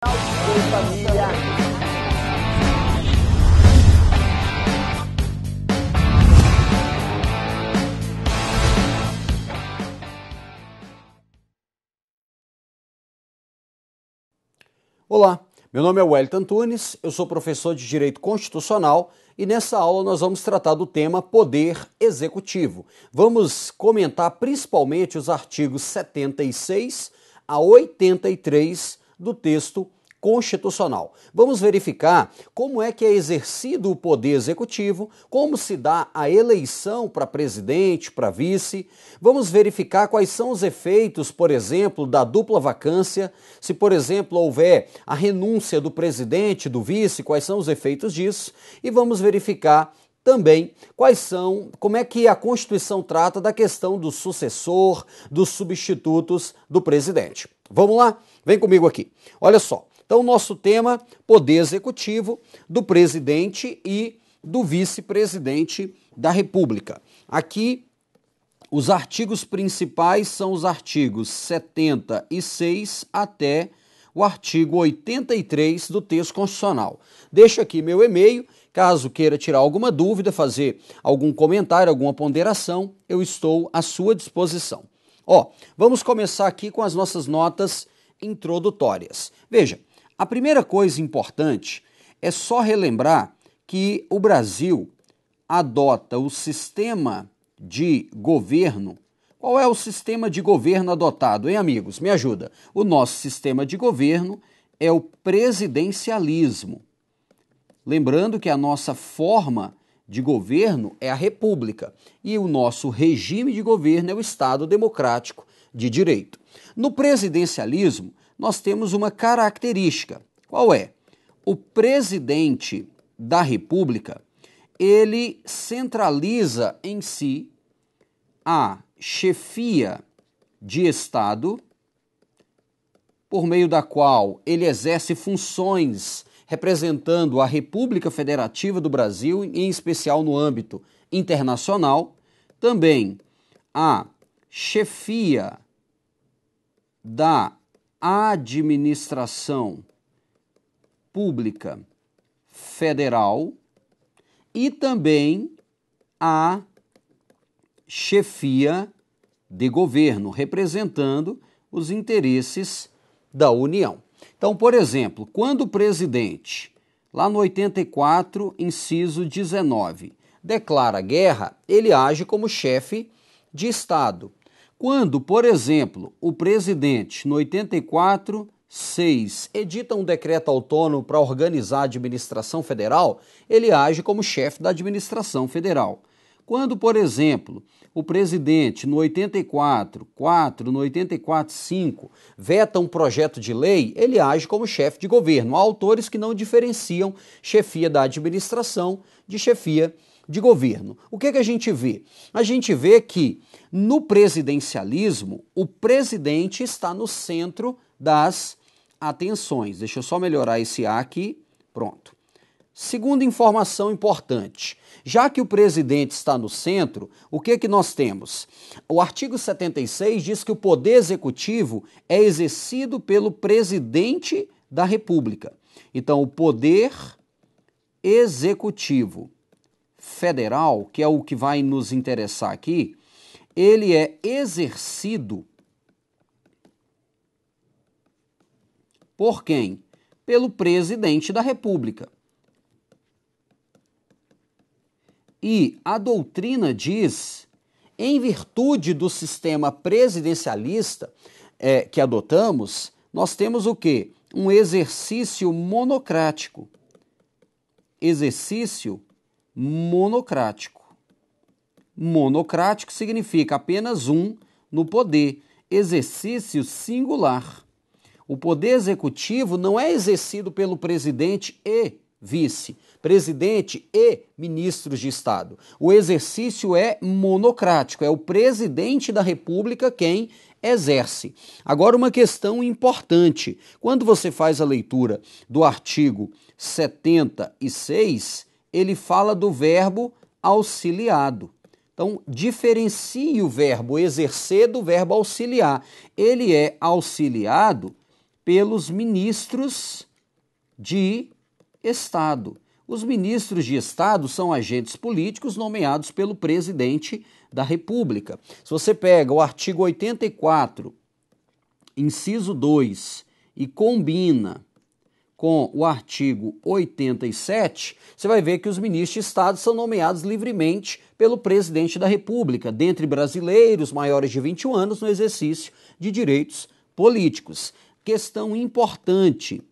Oi, família. Olá, meu nome é Wellington Antunes, eu sou professor de Direito Constitucional e nessa aula nós vamos tratar do tema Poder Executivo. Vamos comentar principalmente os artigos 76 a 83 do texto constitucional. Vamos verificar como é que é exercido o poder executivo, como se dá a eleição para presidente, para vice. Vamos verificar quais são os efeitos, por exemplo, da dupla vacância. Se, por exemplo, houver a renúncia do presidente, do vice, quais são os efeitos disso. E vamos verificar também como é que a Constituição trata da questão do sucessor, dos substitutos do presidente. Vamos lá? Vem comigo aqui. Olha só. Então, nosso tema, poder executivo do presidente e do vice-presidente da República. Aqui, os artigos principais são os artigos 76 até o artigo 83 do texto constitucional. Deixo aqui meu e-mail, caso queira tirar alguma dúvida, fazer algum comentário, alguma ponderação, eu estou à sua disposição. Vamos começar aqui com as nossas notas introdutórias. Veja, a primeira coisa importante é só relembrar que o Brasil adota o sistema de governo. Qual é o sistema de governo adotado, hein, amigos? Me ajuda. O nosso sistema de governo é o presidencialismo. Lembrando que a nossa forma de governo é a república e o nosso regime de governo é o Estado Democrático de Direito. No presidencialismo, nós temos uma característica. Qual é? O presidente da República, ele centraliza em si a chefia de Estado, por meio da qual ele exerce funções representando a República Federativa do Brasil, em especial no âmbito internacional, também a chefia da administração pública federal e também a chefia de governo, representando os interesses da União. Então, por exemplo, quando o presidente, lá no 84, inciso 19, declara guerra, ele age como chefe de Estado. Quando, por exemplo, o presidente, no 84.6, edita um decreto autônomo para organizar a administração federal, ele age como chefe da administração federal. Quando, por exemplo, o presidente, no 84.4, no 84.5, veta um projeto de lei, ele age como chefe de governo. Há autores que não diferenciam chefia da administração de chefia de governo. O que a gente vê? A gente vê que no presidencialismo, o presidente está no centro das atenções. Deixa eu só melhorar esse A aqui. Pronto. Segunda informação importante. Já que o presidente está no centro, o que nós temos? O artigo 76 diz que o poder executivo é exercido pelo presidente da República. Então, o poder executivo federal, que é o que vai nos interessar aqui, ele é exercido por quem? Pelo presidente da República. E a doutrina diz, em virtude do sistema presidencialista que adotamos, nós temos o quê? Um exercício monocrático. Exercício monocrático. Monocrático significa apenas um no poder. Exercício singular. O poder executivo não é exercido pelo presidente e vice, presidente e ministros de Estado. O exercício é monocrático, é o presidente da República quem exerce. Agora, uma questão importante. Quando você faz a leitura do artigo 76, ele fala do verbo auxiliado. Então, diferencie o verbo exercer do verbo auxiliar. Ele é auxiliado pelos ministros de Estado. Os ministros de Estado são agentes políticos nomeados pelo presidente da República. Se você pega o artigo 84, inciso 2, e combina com o artigo 87, você vai ver que os ministros de Estado são nomeados livremente pelo presidente da República, dentre brasileiros maiores de 21 anos no exercício de direitos políticos. Questão importante,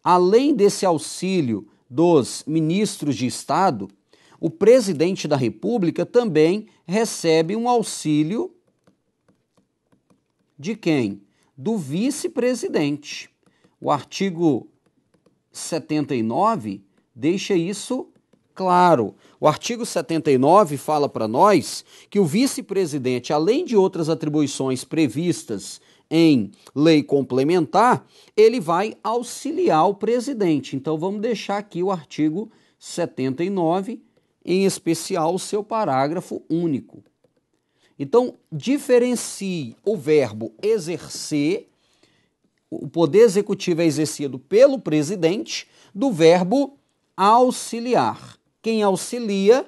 além desse auxílio dos ministros de Estado, o presidente da República também recebe um auxílio de quem? Do vice-presidente. O artigo 79 deixa isso claro. O artigo 79 fala para nós que o vice-presidente, além de outras atribuições previstas em lei complementar, ele vai auxiliar o presidente. Então vamos deixar aqui o artigo 79, em especial o seu parágrafo único. Então, diferencie o verbo exercer, o poder executivo é exercido pelo presidente, do verbo auxiliar. Quem auxilia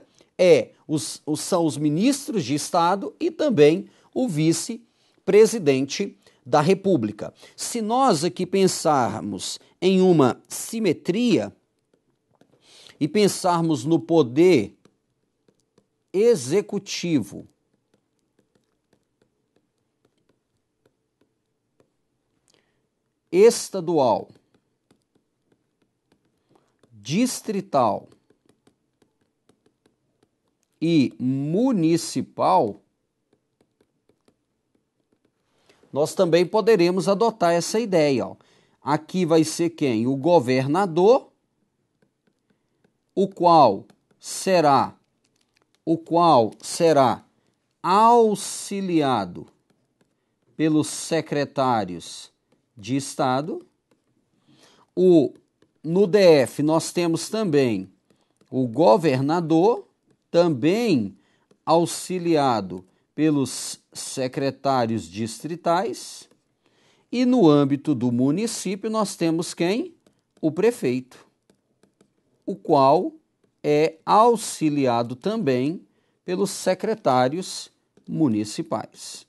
são os ministros de Estado e também o vice-presidente da República. Se nós aqui pensarmos em uma simetria e pensarmos no poder executivo estadual, distrital e municipal, nós também poderemos adotar essa ideia. Ó. Aqui vai ser quem? O governador, o qual será auxiliado pelos secretários de Estado. No DF nós temos também o governador, também auxiliado pelos secretários distritais, e no âmbito do município nós temos quem? O prefeito, o qual é auxiliado também pelos secretários municipais.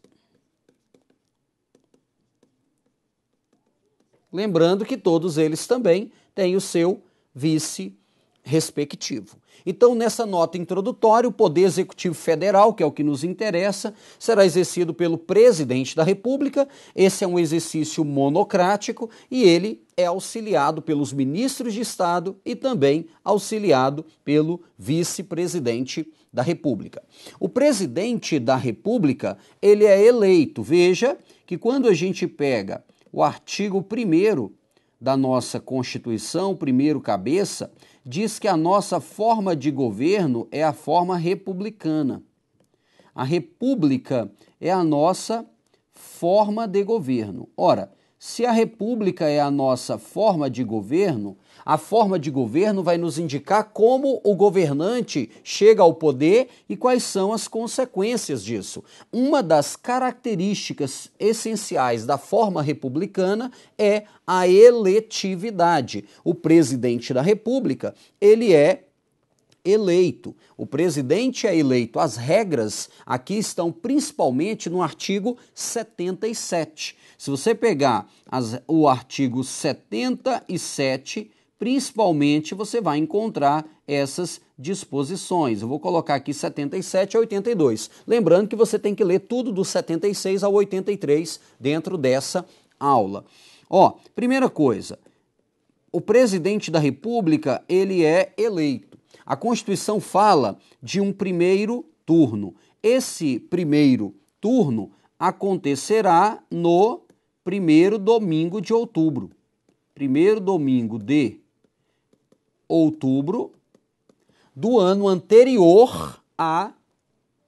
Lembrando que todos eles também têm o seu vice respectivo. Então, nessa nota introdutória, o Poder Executivo Federal, que é o que nos interessa, será exercido pelo Presidente da República. Esse é um exercício monocrático e ele é auxiliado pelos ministros de Estado e também auxiliado pelo Vice-Presidente da República. O Presidente da República, ele é eleito. Veja que quando a gente pega o artigo 1º da nossa Constituição, primeiro cabeça, diz que a nossa forma de governo é a forma republicana. A república é a nossa forma de governo. Ora, se a república é a nossa forma de governo, a forma de governo vai nos indicar como o governante chega ao poder e quais são as consequências disso. Uma das características essenciais da forma republicana é a eletividade. O presidente da República, ele é eleito. O presidente é eleito. As regras aqui estão principalmente no artigo 77. Se você pegar o artigo 77, principalmente você vai encontrar essas disposições. Eu vou colocar aqui 77 a 82. Lembrando que você tem que ler tudo do 76 ao 83 dentro dessa aula. Ó, primeira coisa, o presidente da República, ele é eleito. A Constituição fala de um primeiro turno. Esse primeiro turno acontecerá no primeiro domingo de outubro. Primeiro domingo de outubro do ano anterior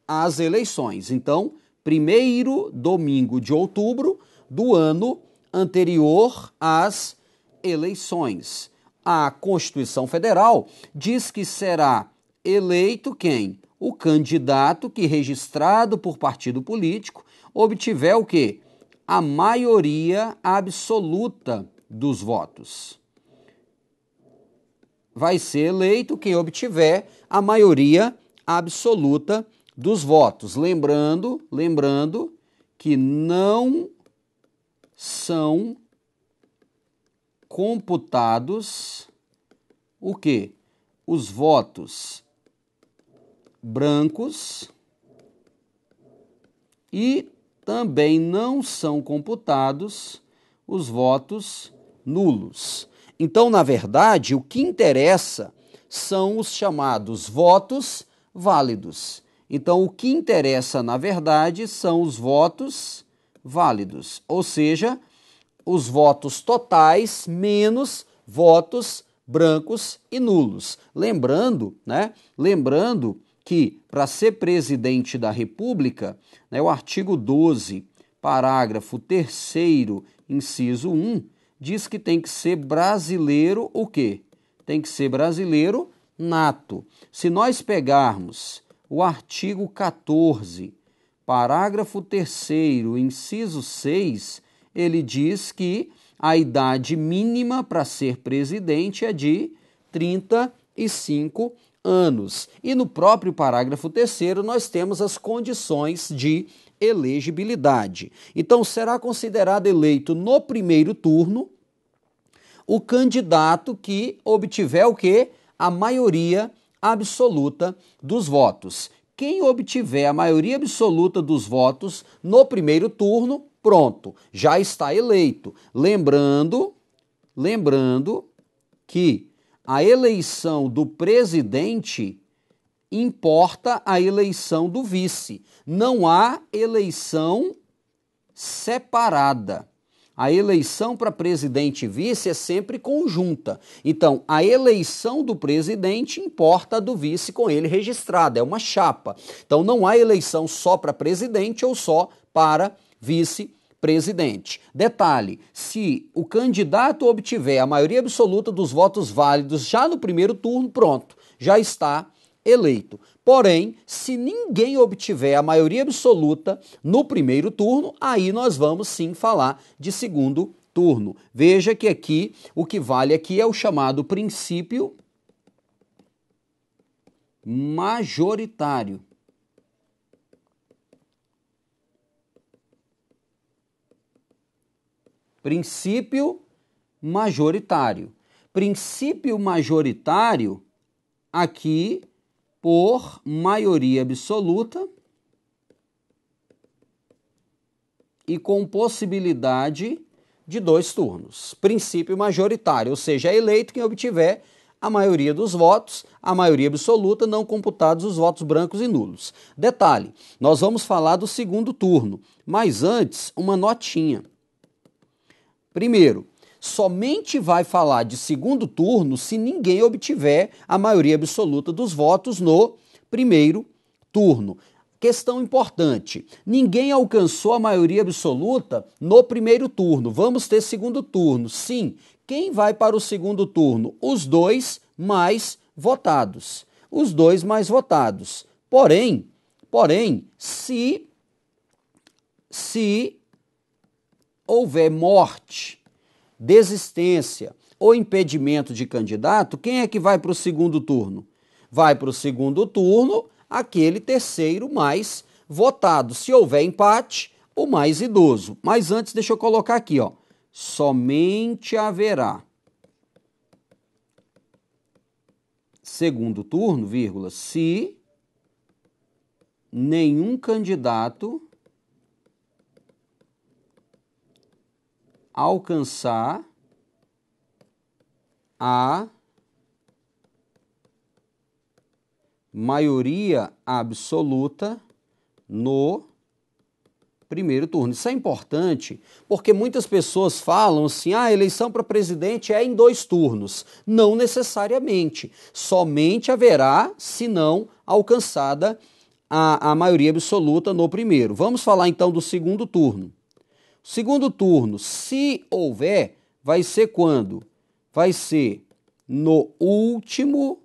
às eleições. Então, primeiro domingo de outubro do ano anterior às eleições. A Constituição Federal diz que será eleito quem? O candidato que, registrado por partido político, obtiver o quê? a maioria absoluta dos votos. Vai ser eleito quem obtiver a maioria absoluta dos votos. Lembrando que não são computados o quê? Os votos brancos e também não são computados os votos nulos. Então, na verdade, o que interessa são os chamados votos válidos. Então, o que interessa, na verdade, são os votos válidos, ou seja, os votos totais menos votos brancos e nulos. Lembrando que para ser presidente da República, o artigo 12, parágrafo 3º, inciso 1, diz que tem que ser brasileiro o quê? Tem que ser brasileiro nato. Se nós pegarmos o artigo 14, parágrafo 3º, inciso 6, ele diz que a idade mínima para ser presidente é de 35 anos. E no próprio parágrafo 3º nós temos as condições de elegibilidade. Então, será considerado eleito no primeiro turno o candidato que obtiver o quê? A maioria absoluta dos votos. Quem obtiver a maioria absoluta dos votos no primeiro turno, pronto, já está eleito. Lembrando que a eleição do presidente importa a eleição do vice. Não há eleição separada. A eleição para presidente e vice é sempre conjunta. Então, a eleição do presidente importa a do vice com ele registrado, é uma chapa. Então, não há eleição só para presidente ou só para vice-presidente. Detalhe, se o candidato obtiver a maioria absoluta dos votos válidos já no primeiro turno, pronto, já está eleito. Porém, se ninguém obtiver a maioria absoluta no primeiro turno, aí nós vamos sim falar de segundo turno. Veja que aqui, o que vale aqui é o chamado princípio majoritário. Princípio majoritário. Princípio majoritário aqui por maioria absoluta e com possibilidade de 2 turnos. Princípio majoritário, ou seja, é eleito quem obtiver a maioria dos votos, a maioria absoluta, não computados os votos brancos e nulos. Detalhe, nós vamos falar do segundo turno, mas antes, uma notinha. Primeiro, somente vai falar de segundo turno se ninguém obtiver a maioria absoluta dos votos no primeiro turno. Questão importante, ninguém alcançou a maioria absoluta no primeiro turno. Vamos ter segundo turno. Sim, quem vai para o segundo turno? Os 2 mais votados. Os 2 mais votados. Porém, se houver morte, desistência ou impedimento de candidato, quem é que vai para o segundo turno? Vai para o segundo turno aquele terceiro mais votado. Se houver empate, o mais idoso. Mas antes, deixa eu colocar aqui, ó. Somente haverá segundo turno, vírgula, se nenhum candidato alcançar a maioria absoluta no primeiro turno. Isso é importante porque muitas pessoas falam assim, a eleição para presidente é em 2 turnos. Não necessariamente. Somente haverá, se não alcançada a maioria absoluta no primeiro. Vamos falar então do segundo turno. Segundo turno, se houver, vai ser quando? Vai ser no último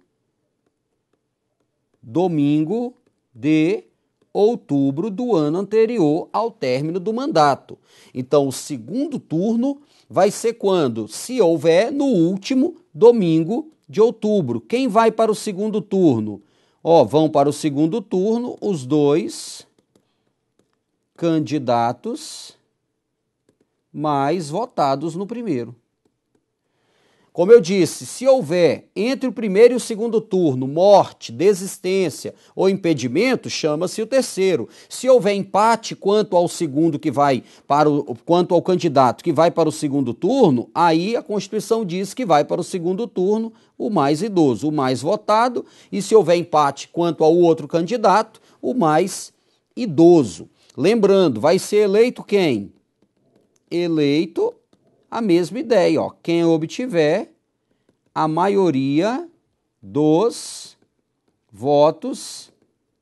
domingo de outubro do ano anterior ao término do mandato. Então, o segundo turno vai ser quando? Se houver no último domingo de outubro. Quem vai para o segundo turno? Vão para o segundo turno os dois candidatos mais votados no primeiro. Como eu disse, se houver entre o primeiro e o segundo turno morte, desistência ou impedimento, chama-se o terceiro. Se houver empate quanto ao segundo que vai para quanto ao candidato que vai para o segundo turno, aí a Constituição diz que vai para o segundo turno o mais idoso, o mais votado, e se houver empate quanto ao outro candidato, o mais idoso. Lembrando, vai ser eleito quem? Eleito a mesma ideia, quem obtiver a maioria dos votos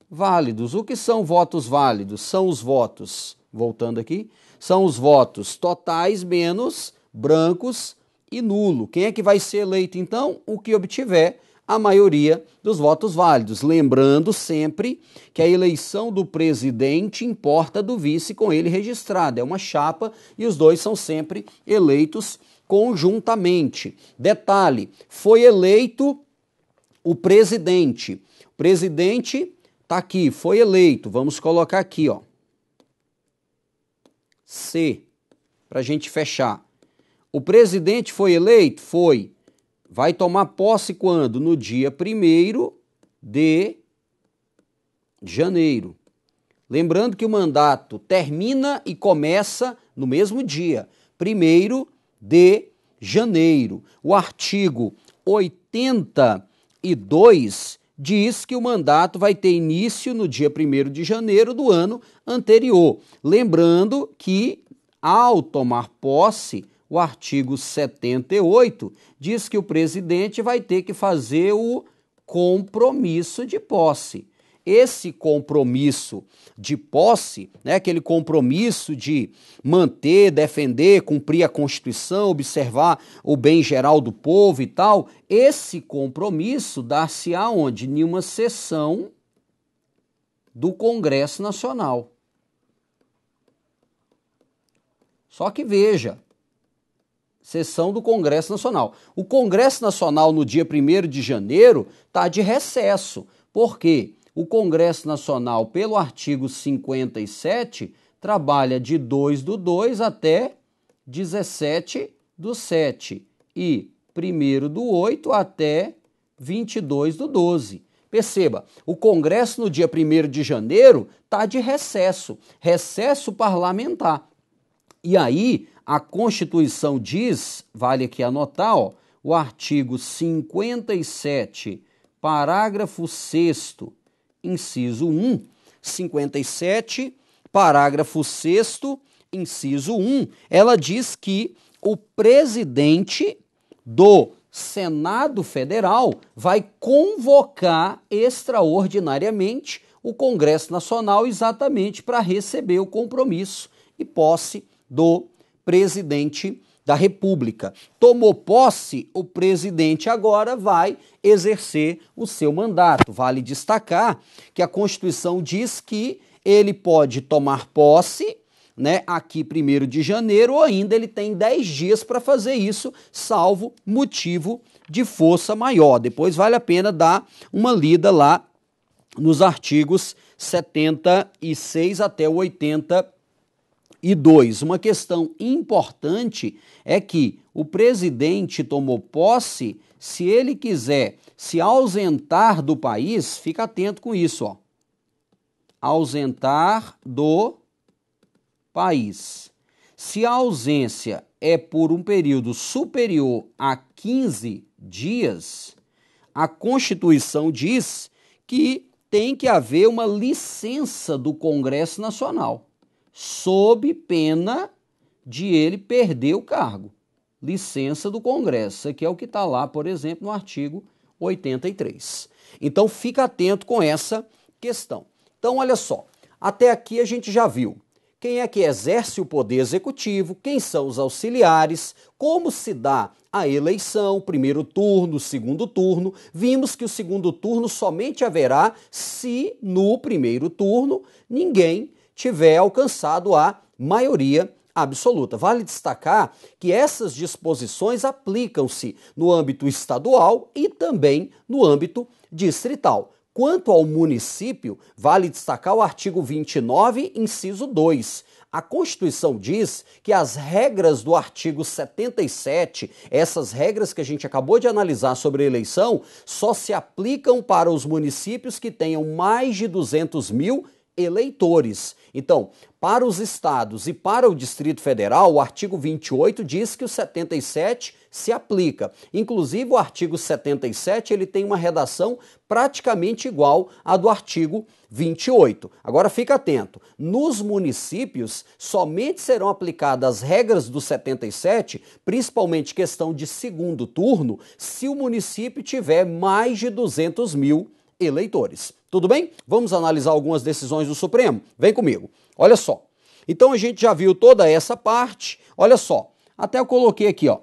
válidos. O que são votos válidos? São os votos, voltando aqui, são os votos totais menos brancos e nulo. Quem é que vai ser eleito, então? O que obtiver a maioria dos votos válidos. Lembrando sempre que a eleição do presidente importa do vice com ele registrado. É uma chapa e os dois são sempre eleitos conjuntamente. Detalhe, foi eleito o presidente. O presidente está aqui, foi eleito. Vamos colocar aqui, C, para a gente fechar. O presidente foi eleito? Foi. Vai tomar posse quando? No dia 1º de janeiro. Lembrando que o mandato termina e começa no mesmo dia, 1º de janeiro. O artigo 82 diz que o mandato vai ter início no dia 1º de janeiro do ano anterior. Lembrando que, ao tomar posse, o artigo 78 diz que o presidente vai ter que fazer o compromisso de posse. Esse compromisso de posse, aquele compromisso de manter, defender, cumprir a Constituição, observar o bem geral do povo e tal, esse compromisso dá-se aonde? Em uma sessão do Congresso Nacional. Só que veja, sessão do Congresso Nacional. O Congresso Nacional, no dia 1º de janeiro, está de recesso. Por quê? O Congresso Nacional, pelo artigo 57, trabalha de 2/2 até 17/7 e 1º/8 até 22/12. Perceba, o Congresso no dia 1º de janeiro está de recesso, recesso parlamentar. E aí, a Constituição diz, vale aqui anotar, o artigo 57, parágrafo 6º, inciso 1, 57, parágrafo 6º, inciso 1, ela diz que o presidente do Senado Federal vai convocar extraordinariamente o Congresso Nacional exatamente para receber o compromisso e posse do presidente da República. Tomou posse, o presidente agora vai exercer o seu mandato. Vale destacar que a Constituição diz que ele pode tomar posse, aqui 1º de janeiro, ou ainda ele tem 10 dias para fazer isso, salvo motivo de força maior. Depois vale a pena dar uma lida lá nos artigos 76 até 82. Uma questão importante é que o presidente tomou posse, se ele quiser se ausentar do país, fica atento com isso, ausentar do país. Se a ausência é por um período superior a 15 dias, a Constituição diz que tem que haver uma licença do Congresso Nacional, sob pena de ele perder o cargo. Licença do Congresso. Isso aqui é o que está lá, por exemplo, no artigo 83. Então, fica atento com essa questão. Então, olha só, até aqui a gente já viu quem é que exerce o poder executivo, quem são os auxiliares, como se dá a eleição, primeiro turno, segundo turno. Vimos que o segundo turno somente haverá se no primeiro turno ninguém tiver alcançado a maioria absoluta. Vale destacar que essas disposições aplicam-se no âmbito estadual e também no âmbito distrital. Quanto ao município, vale destacar o artigo 29, inciso 2. A Constituição diz que as regras do artigo 77, essas regras que a gente acabou de analisar sobre a eleição, só se aplicam para os municípios que tenham mais de 200 mil eleitores. Então, para os estados e para o Distrito Federal, o artigo 28 diz que o 77 se aplica. Inclusive, o artigo 77 ele tem uma redação praticamente igual à do artigo 28. Agora, fica atento. Nos municípios, somente serão aplicadas as regras do 77, principalmente questão de segundo turno, se o município tiver mais de 200 mil eleitores. Tudo bem? Vamos analisar algumas decisões do Supremo? Vem comigo. Olha só. Então a gente já viu toda essa parte. Olha só. Até eu coloquei aqui, ó.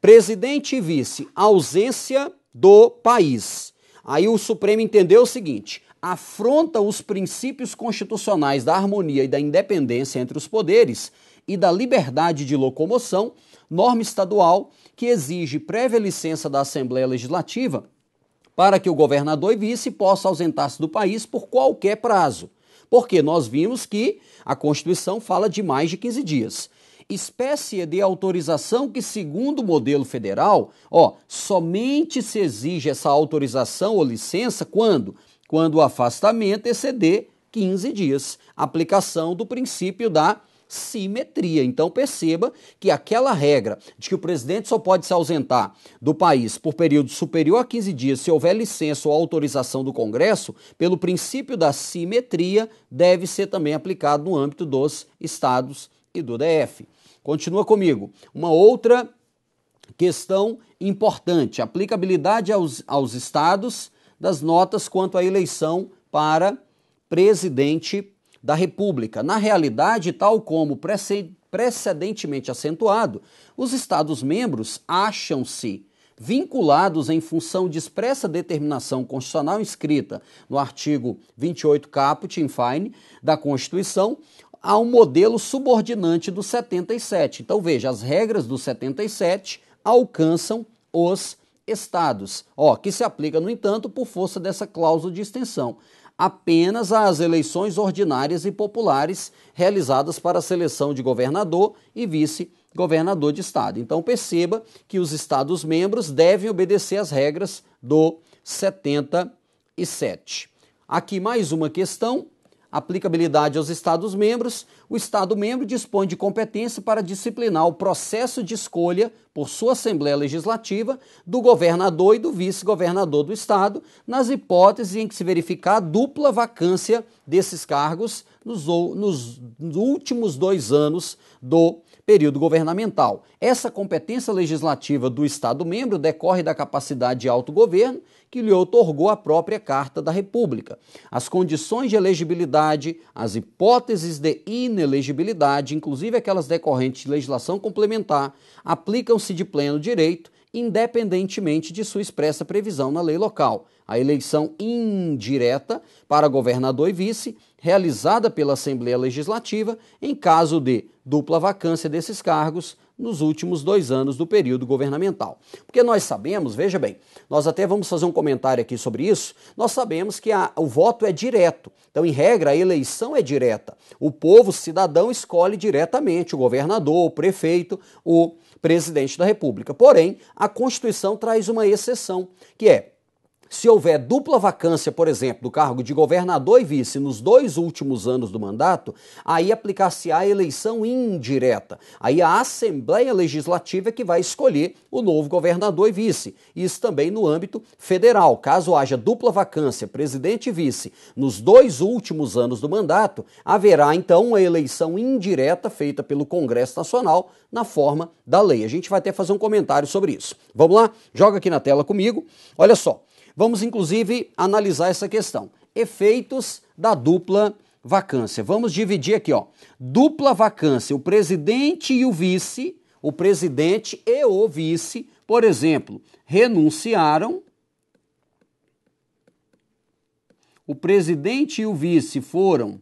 Presidente e vice, ausência do país. Aí o Supremo entendeu o seguinte: afronta os princípios constitucionais da harmonia e da independência entre os poderes e da liberdade de locomoção, norma estadual que exige prévia licença da Assembleia Legislativa para que o governador e vice possam ausentar-se do país por qualquer prazo. Porque nós vimos que a Constituição fala de mais de 15 dias. Espécie de autorização que, segundo o modelo federal, somente se exige essa autorização ou licença quando o afastamento exceder 15 dias. Aplicação do princípio da simetria. Então perceba que aquela regra de que o presidente só pode se ausentar do país por período superior a 15 dias se houver licença ou autorização do Congresso, pelo princípio da simetria, deve ser também aplicado no âmbito dos estados e do DF. Continua comigo. Uma outra questão importante: aplicabilidade aos estados das notas quanto à eleição para presidente da República. Na realidade, tal como precedentemente acentuado, os Estados-membros acham-se vinculados em função de expressa determinação constitucional inscrita no artigo 28 caput in fine da Constituição a um modelo subordinante do 77. Então veja, as regras do 77 alcançam os estados, que se aplica, no entanto, por força dessa cláusula de extensão apenas às eleições ordinárias e populares realizadas para a seleção de governador e vice-governador de estado. Então perceba que os estados-membros devem obedecer às regras do 77. Aqui mais uma questão: aplicabilidade aos estados-membros. O estado-membro dispõe de competência para disciplinar o processo de escolha por sua Assembleia Legislativa do governador e do vice-governador do estado, nas hipóteses em que se verificar a dupla vacância desses cargos nos últimos 2 anos do período governamental. Essa competência legislativa do estado-membro decorre da capacidade de autogoverno que lhe outorgou a própria Carta da República. As condições de elegibilidade, as hipóteses de inelegibilidade, inclusive aquelas decorrentes de legislação complementar, aplicam-se de pleno direito, independentemente de sua expressa previsão na lei local. A eleição indireta para governador e vice, realizada pela Assembleia Legislativa, em caso de dupla vacância desses cargos nos últimos 2 anos do período governamental. Porque nós sabemos, veja bem, nós até vamos fazer um comentário aqui sobre isso, nós sabemos que o voto é direto. Então, em regra, a eleição é direta. O povo, cidadão, escolhe diretamente o governador, o prefeito, o presidente da República. Porém, a Constituição traz uma exceção, que é: se houver dupla vacância, por exemplo, do cargo de governador e vice nos 2 últimos anos do mandato, aí aplicar-se-á a eleição indireta. Aí a Assembleia Legislativa é que vai escolher o novo governador e vice. Isso também no âmbito federal. Caso haja dupla vacância, presidente e vice, nos 2 últimos anos do mandato, haverá então uma eleição indireta feita pelo Congresso Nacional na forma da lei. A gente vai até fazer um comentário sobre isso. Vamos lá? Joga aqui na tela comigo. Olha só. Vamos, inclusive, analisar essa questão. Efeitos da dupla vacância. Vamos dividir aqui, ó. Dupla vacância, o presidente e o vice, o presidente e o vice, por exemplo, renunciaram, o presidente e o vice foram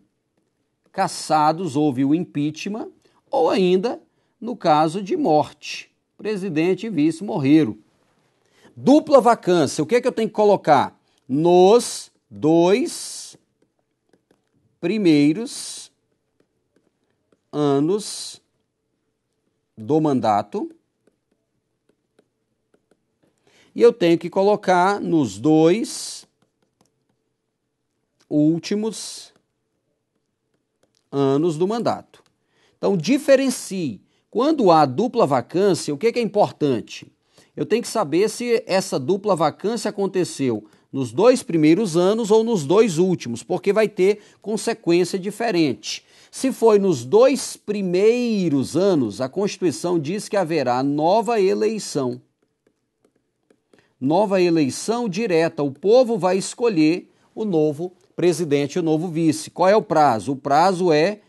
cassados, houve o impeachment, ou ainda no caso de morte, presidente e vice morreram. Dupla vacância, o que é que eu tenho que colocar? Nos 2 primeiros anos do mandato. E eu tenho que colocar nos 2 últimos anos do mandato. Então, diferencie. Quando há dupla vacância, o que é importante? Eu tenho que saber se essa dupla vacância aconteceu nos 2 primeiros anos ou nos 2 últimos, porque vai ter consequência diferente. Se foi nos 2 primeiros anos, a Constituição diz que haverá nova eleição. Nova eleição direta. O povo vai escolher o novo presidente e o novo vice. Qual é o prazo? O prazo é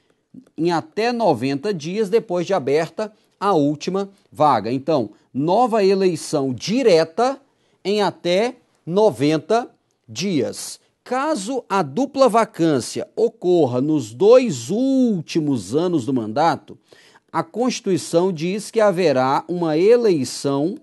em até 90 dias depois de aberta a última vaga. Então, nova eleição direta em até 90 dias. Caso a dupla vacância ocorra nos 2 últimos anos do mandato, a Constituição diz que haverá uma eleição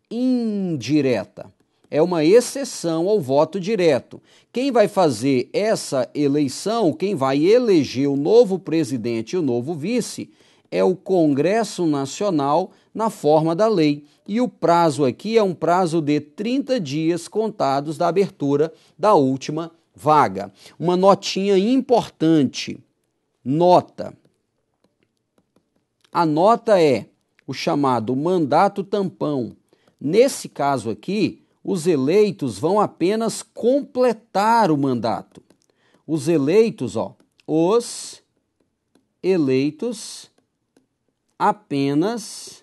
indireta. É uma exceção ao voto direto. Quem vai fazer essa eleição, quem vai eleger o novo presidente e o novo vice, é o Congresso Nacional na forma da lei. E o prazo aqui é um prazo de 30 dias contados da abertura da última vaga. Uma notinha importante. Nota. A nota é o chamado mandato tampão. Nesse caso aqui, os eleitos vão apenas completar o mandato. Os eleitos apenas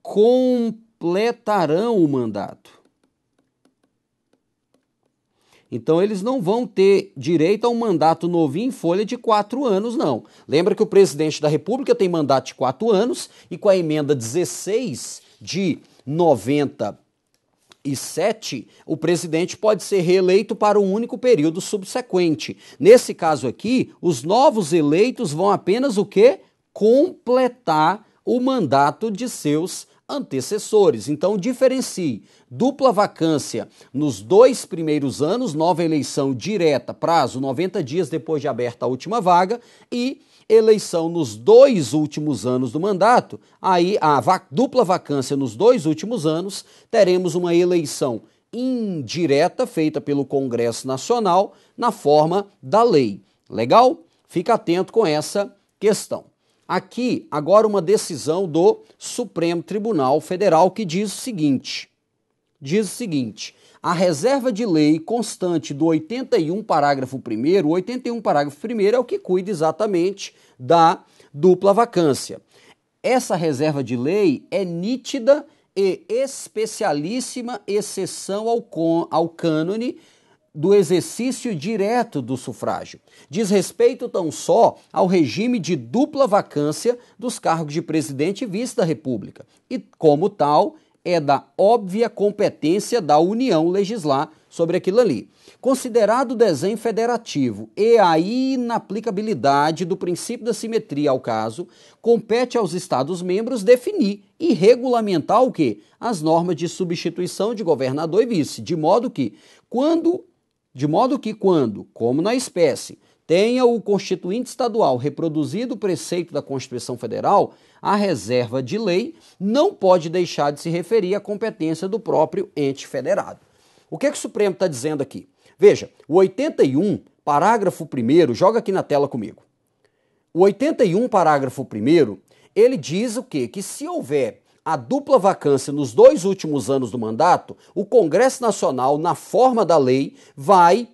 completarão o mandato. Então, eles não vão ter direito a um mandato novinho em folha de 4 anos, não. Lembra que o presidente da República tem mandato de 4 anos e com a emenda 16 de 97, o presidente pode ser reeleito para um único período subsequente. Nesse caso aqui, os novos eleitos vão apenas o quê? Completar o mandato de seus antecessores. Então, diferencie dupla vacância nos 2 primeiros anos, nova eleição direta, prazo 90 dias depois de aberta a última vaga, e eleição nos 2 últimos anos do mandato. Aí, dupla vacância nos 2 últimos anos, teremos uma eleição indireta feita pelo Congresso Nacional na forma da lei. Legal? Fica atento com essa questão. Aqui, agora uma decisão do Supremo Tribunal Federal que diz o seguinte, a reserva de lei constante do 81 parágrafo 1º, o 81 parágrafo 1º é o que cuida exatamente da dupla vacância. Essa reserva de lei é nítida e especialíssima exceção ao cânone do exercício direto do sufrágio. Diz respeito tão só ao regime de dupla vacância dos cargos de presidente e vice da República e, como tal, é da óbvia competência da União legislar sobre aquilo ali. Considerado o desenho federativo e a inaplicabilidade do princípio da simetria ao caso, compete aos Estados-membros definir e regulamentar o quê? As normas de substituição de governador e vice, de modo que quando, como na espécie, tenha o Constituinte Estadual reproduzido o preceito da Constituição Federal, a reserva de lei não pode deixar de se referir à competência do próprio ente federado. O que o Supremo está dizendo aqui? Veja, o 81, parágrafo 1º, joga aqui na tela comigo. O 81, parágrafo 1º, ele diz o quê? Que se houver a dupla vacância nos 2 últimos anos do mandato, o Congresso Nacional, na forma da lei, vai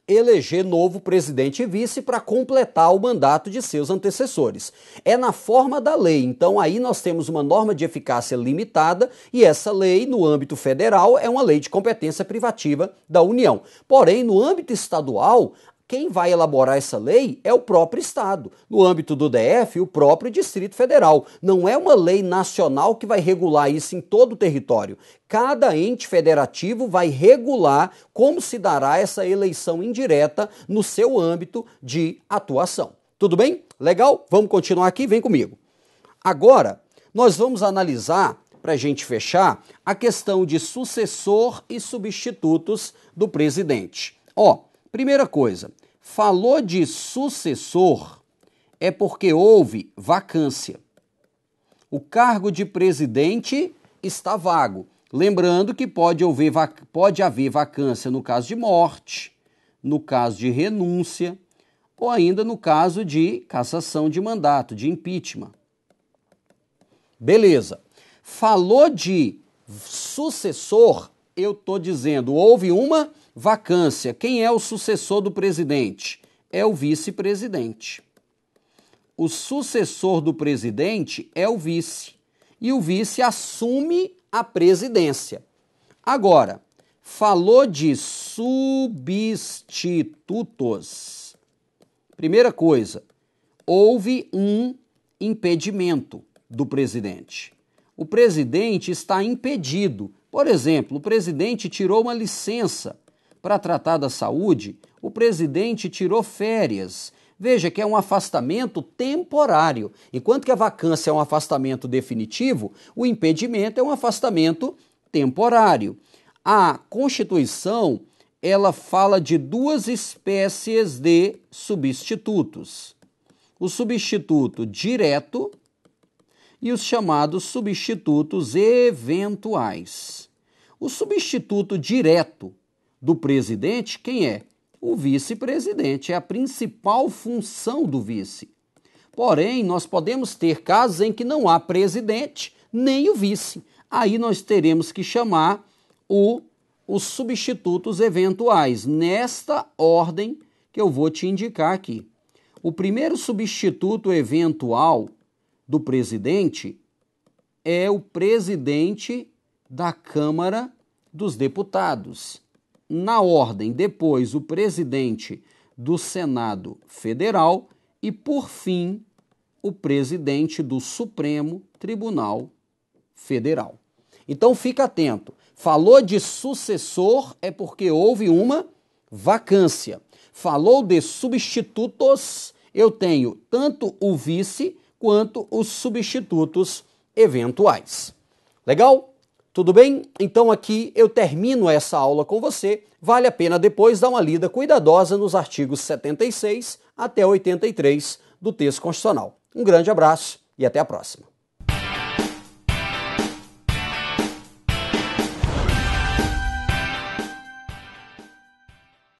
eleger novo presidente e vice para completar o mandato de seus antecessores. É na forma da lei, então aí nós temos uma norma de eficácia limitada e essa lei, no âmbito federal, é uma lei de competência privativa da União. Porém, no âmbito estadual, quem vai elaborar essa lei é o próprio Estado. No âmbito do DF, o próprio Distrito Federal. Não é uma lei nacional que vai regular isso em todo o território. Cada ente federativo vai regular como se dará essa eleição indireta no seu âmbito de atuação. Tudo bem? Legal? Vamos continuar aqui? Vem comigo. Agora, nós vamos analisar, para a gente fechar, a questão de sucessor e substitutos do presidente. Primeira coisa, falou de sucessor é porque houve vacância. O cargo de presidente está vago. Lembrando que pode haver vacância no caso de morte, no caso de renúncia, ou ainda no caso de cassação de mandato, de impeachment. Beleza. Falou de sucessor, eu estou dizendo, houve uma vacância. Quem é o sucessor do presidente? É o vice-presidente. O sucessor do presidente é o vice. E o vice assume a presidência. Agora, falou de substitutos. Primeira coisa, houve um impedimento do presidente. O presidente está impedido. Por exemplo, o presidente tirou uma licença para tratar da saúde, o presidente tirou férias. Veja que é um afastamento temporário. Enquanto que a vacância é um afastamento definitivo, o impedimento é um afastamento temporário. A Constituição, ela fala de duas espécies de substitutos. O substituto direto e os chamados substitutos eventuais. O substituto direto do presidente, quem é? O vice-presidente. É a principal função do vice. Porém, nós podemos ter casos em que não há presidente nem o vice. Aí nós teremos que chamar os substitutos eventuais, nesta ordem que eu vou te indicar aqui. O primeiro substituto eventual do presidente é o presidente da Câmara dos Deputados. Na ordem, depois o presidente do Senado Federal e, por fim, o presidente do Supremo Tribunal Federal. Então fica atento. Falou de sucessor é porque houve uma vacância. Falou de substitutos, eu tenho tanto o vice quanto os substitutos eventuais. Legal? Tudo bem? Então aqui eu termino essa aula com você. Vale a pena depois dar uma lida cuidadosa nos artigos 76 até 83 do texto constitucional. Um grande abraço e até a próxima.